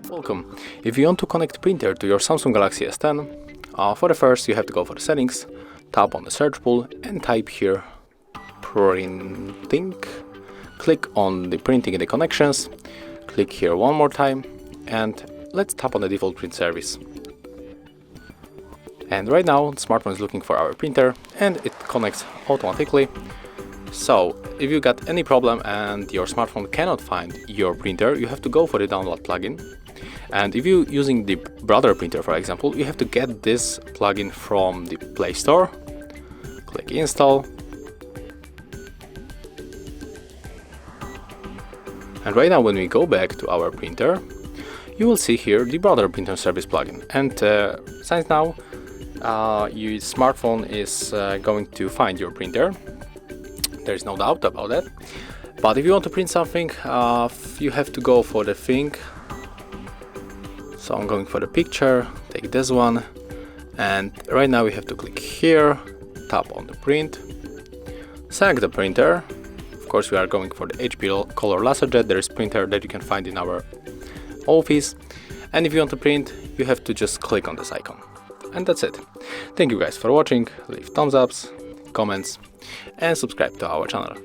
Welcome. If you want to connect printer to your Samsung Galaxy S10, for the first you have to go for the settings, tap on the search pool and type here printing. Click on the printing in the connections, click here one more time and let's tap on the default print service. And right now the smartphone is looking for our printer and it connects automatically. So if you got any problem and your smartphone cannot find your printer, you have to go for the download plugin. And if you're using the brother printer, for example, you have to get this plugin from the Play Store. Click install. And right now when we go back to our printer, you will see here the brother printer service plugin. And since now your smartphone is going to find your printer, there is no doubt about that. But if you want to print something, you have to go for the thing. So I'm going for the picture, take this one, and right now we have to click here, tap on the print, select the printer. Of course we are going for the HP color laserjet. There is printer that you can find in our office, and if you want to print you have to just click on this icon. And that's it. Thank you guys for watching, leave thumbs ups, comments and subscribe to our channel.